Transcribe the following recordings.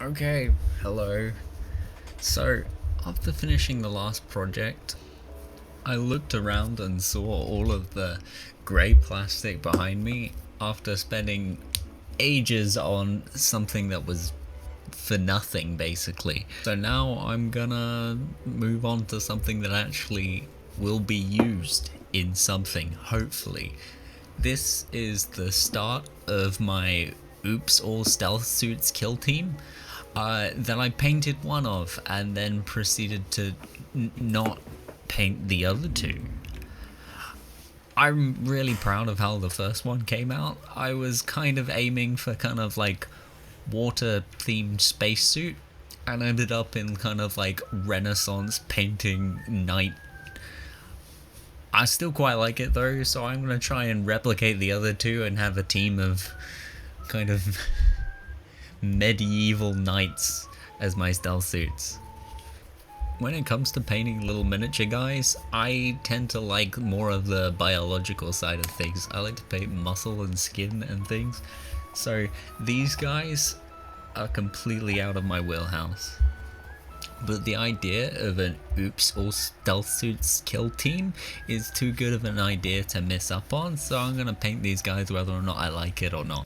Okay, hello. So, after finishing the last project, I looked around and saw all of the grey plastic behind me after spending ages on something that was for nothing, basically. So now I'm gonna move on to something that actually will be used in something, hopefully. This is the start of my Oops All Stealth Suits kill team that I painted one of and then proceeded to not paint the other two. I'm really proud of how the first one came out. I was kind of aiming for kind of like water themed spacesuit and ended up in kind of like Renaissance painting knight. I still quite like it though, so I'm gonna try and replicate the other two and have a team of kind of medieval knights as my stealth suits. When it comes to painting little miniature guys, I tend to like more of the biological side of things. I like to paint muscle and skin and things. So these guys are completely out of my wheelhouse. But the idea of an Oops All Stealth Suits kill team is too good of an idea to miss up on, so I'm gonna paint these guys whether or not I like it or not.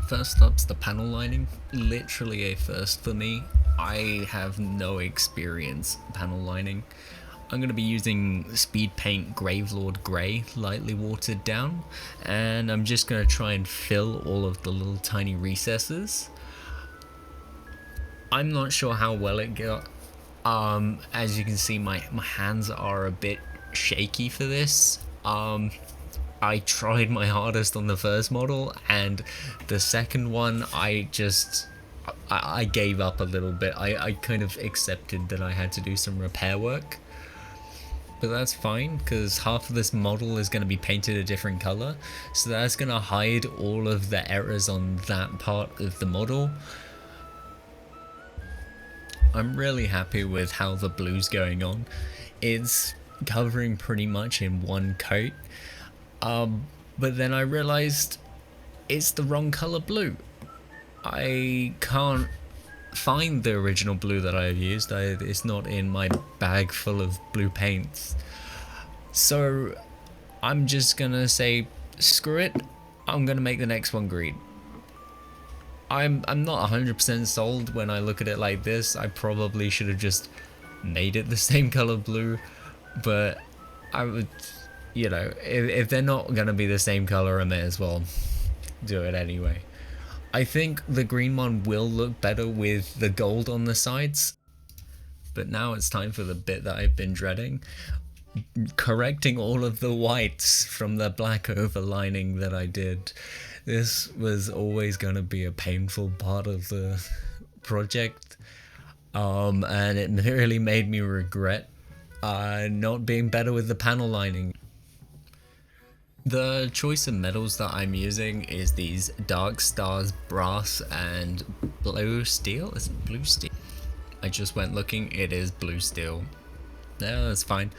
First up's the panel lining, literally a first for me. I have no experience panel lining. I'm going to be using Speed Paint Gravelord Grey, lightly watered down, and I'm just going to try and fill all of the little tiny recesses. I'm not sure how well it got. As you can see, my hands are a bit shaky for this. I tried my hardest on the first model, and the second one I gave up a little bit. I kind of accepted that I had to do some repair work, but that's fine because half of this model is going to be painted a different color, so that's going to hide all of the errors on that part of the model. I'm really happy with how the blue's going on. It's covering pretty much in one coat. But then I realized it's the wrong color blue. I can't find the original blue that I've used. It's not in my bag full of blue paints. So I'm just gonna say, screw it, I'm gonna make the next one green. I'm not 100% sold when I look at it like this. I probably should have just made it the same color blue, but I would, you know, if they're not gonna be the same color, I may as well do it anyway. I think the green one will look better with the gold on the sides, but now it's time for the bit that I've been dreading. Correcting all of the whites from the black overlining that I did. This was always going to be a painful part of the project, and it really made me regret not being better with the panel lining. The choice of metals that I'm using is these Dark Stars brass and blue steel. Is it blue steel? I just went looking, it is blue steel. No, that's fine.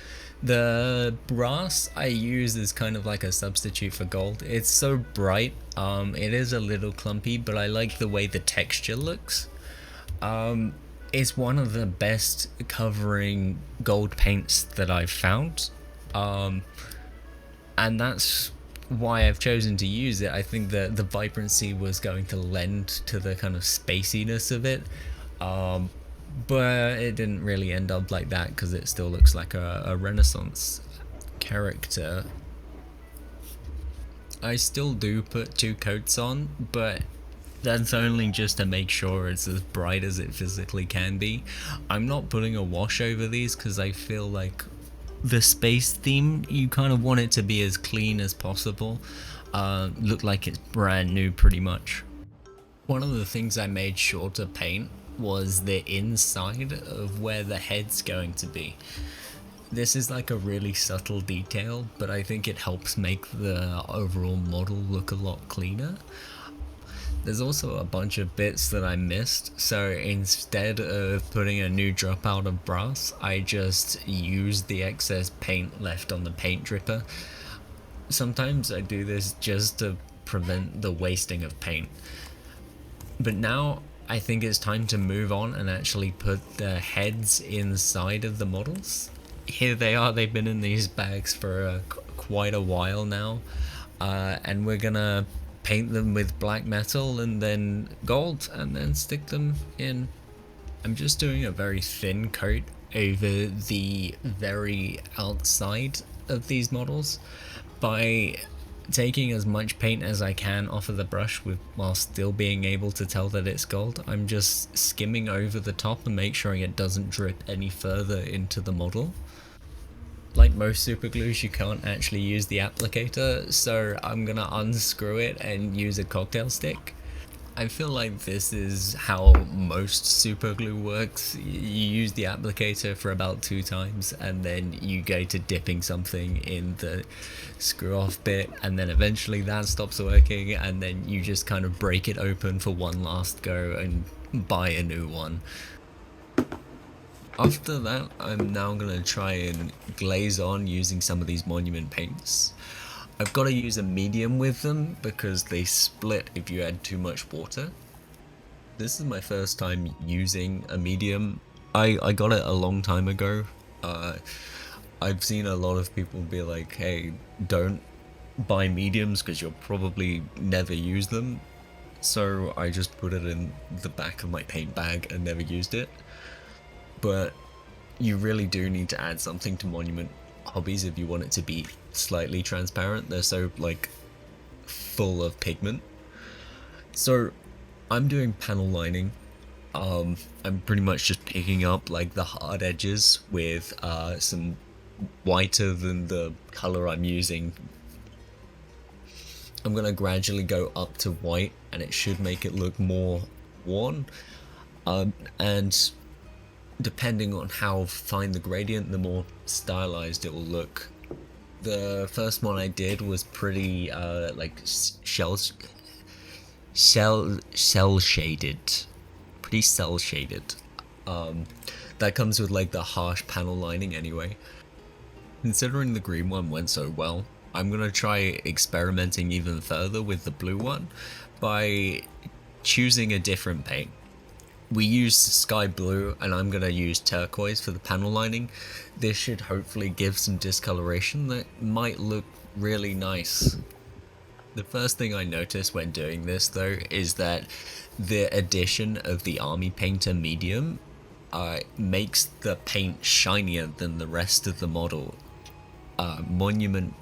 The brass I use is kind of like a substitute for gold. It's so bright, it is a little clumpy, but I like the way the texture looks. It's one of the best covering gold paints that I've found. And that's why I've chosen to use it. I think that the vibrancy was going to lend to the kind of spaciness of it, but it didn't really end up like that because it still looks like a Renaissance character. I still do put two coats on, but that's only just to make sure it's as bright as it physically can be. I'm not putting a wash over these because I feel like the space theme, you kind of want it to be as clean as possible, look like it's brand new pretty much. One of the things I made sure to paint was the inside of where the head's going to be. This is like a really subtle detail, but I think it helps make the overall model look a lot cleaner. There's also a bunch of bits that I missed, so instead of putting a new dropout of brass, I just used the excess paint left on the paint dripper. Sometimes I do this just to prevent the wasting of paint. But now I think it's time to move on and actually put the heads inside of the models. Here they are, they've been in these bags for quite a while now, and we're gonna paint them with black metal and then gold and then stick them in. I'm just doing a very thin coat over the very outside of these models by taking as much paint as I can off of the brush while still being able to tell that it's gold. I'm just skimming over the top and make sure it doesn't drip any further into the model. Like most super glues, you can't actually use the applicator, so I'm gonna unscrew it and use a cocktail stick. I feel like this is how most super glue works. You use the applicator for about 2 times and then you go to dipping something in the screw off bit, and then eventually that stops working and then you just kind of break it open for one last go and buy a new one. After that, I'm now going to try and glaze on using some of these monument paints. I've got to use a medium with them because they split if you add too much water. This is my first time using a medium. I got it a long time ago. I've seen a lot of people be like, hey, don't buy mediums because you'll probably never use them. So I just put it in the back of my paint bag and never used it. But you really do need to add something to monument hobbies if you want it to be slightly transparent. They're so like full of pigment. So I'm doing panel lining. I'm pretty much just picking up like the hard edges with some whiter than the color I'm using. I'm gonna gradually go up to white and it should make it look more worn, and depending on how fine the gradient, the more stylized it will look. The first one I did was pretty like cell shaded, pretty cell shaded. That comes with like the harsh panel lining anyway. Considering the green one went so well, I'm gonna try experimenting even further with the blue one by choosing a different paint. We used sky blue and I'm gonna use turquoise for the panel lining. This should hopefully give some discoloration that might look really nice. The first thing I noticed when doing this though is that the addition of the army painter medium makes the paint shinier than the rest of the model. Monument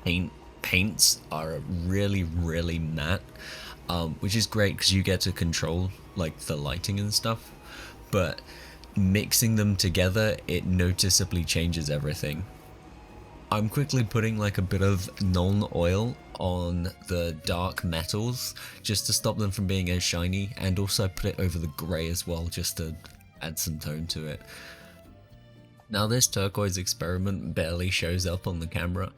paints are really matte, which is great because you get to control like the lighting and stuff, but mixing them together, it noticeably changes everything. I'm quickly putting like a bit of Nuln oil on the dark metals just to stop them from being as shiny, and also put it over the grey as well just to add some tone to it. Now this turquoise experiment barely shows up on the camera.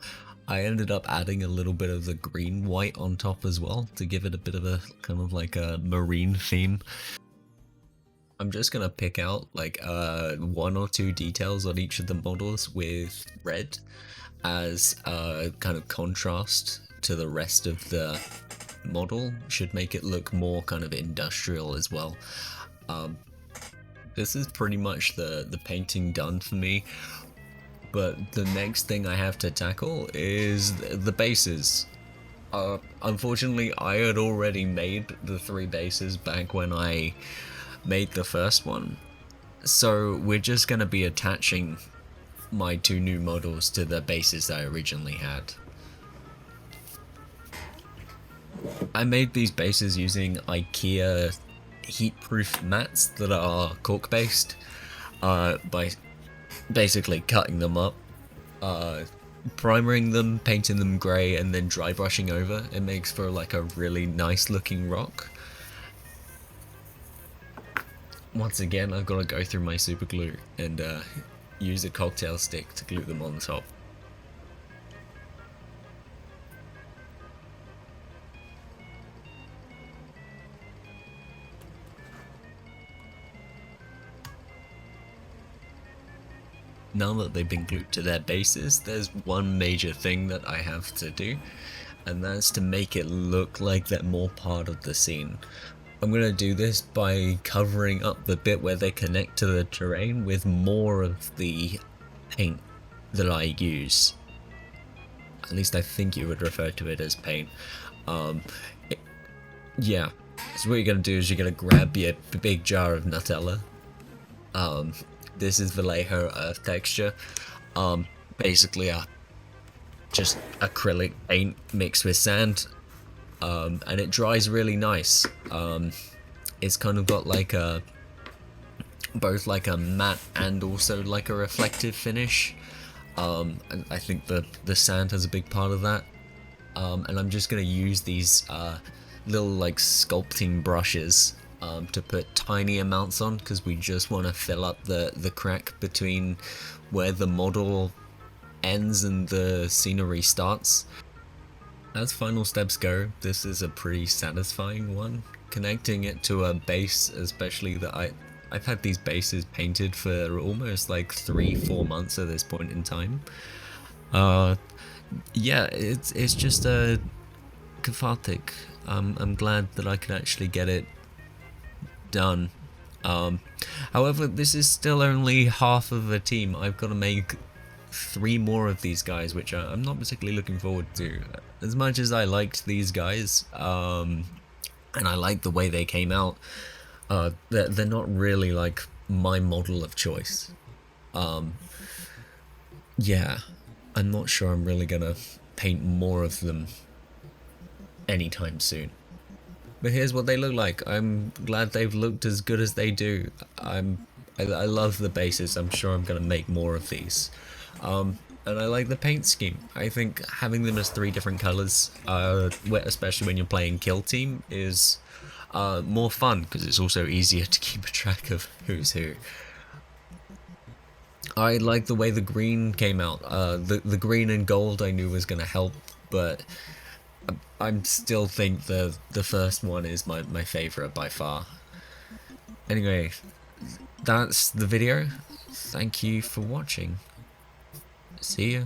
I ended up adding a little bit of the green white on top as well to give it a bit of a kind of like a marine theme. I'm just gonna pick out like 1 or 2 details on each of the models with red as a kind of contrast to the rest of the model. Should make it look more kind of industrial as well. This is pretty much the painting done for me. But the next thing I have to tackle is the bases. Unfortunately, I had already made the 3 bases back when I made the first one. So we're just going to be attaching my 2 new models to the bases I originally had. I made these bases using IKEA heatproof mats that are cork based, by basically cutting them up, primering them, painting them grey, and then dry brushing over. It makes for like a really nice looking rock. Once again, I've got to go through my super glue and use a cocktail stick to glue them on top. Now that they've been glued to their bases, there's one major thing that I have to do, and that's to make it look like they're more part of the scene. I'm going to do this by covering up the bit where they connect to the terrain with more of the paint that I use. At least I think you would refer to it as paint. Um, it, yeah, so what you're going to do is you're going to grab your big jar of Nutella. This is Vallejo Earth texture. Basically just acrylic paint mixed with sand. And it dries really nice. It's kind of got like both like a matte and also like a reflective finish. And I think the sand has a big part of that. And I'm just gonna use these little like sculpting brushes to put tiny amounts on, because we just want to fill up the crack between where the model ends and the scenery starts. As final steps go, this is a pretty satisfying one. Connecting it to a base, especially that I've had these bases painted for almost like 3-4 months at this point in time. Yeah, it's just a cathartic. I'm glad that I can actually get it done. However, this is still only half of a team. I've got to make 3 more of these guys, which I'm not particularly looking forward to. As much as I liked these guys, and I like the way they came out, they're not really like my model of choice. Yeah, I'm not sure I'm really gonna paint more of them anytime soon. But here's what they look like. I'm glad they've looked as good as they do. I love the bases. I'm sure I'm gonna make more of these. And I like the paint scheme. I think having them as 3 different colors, especially when you're playing kill team, is more fun because it's also easier to keep a track of who's who. I like the way the green came out. The green and gold I knew was gonna help, but I still think the first one is my favorite by far. Anyway, that's the video. Thank you for watching. See ya.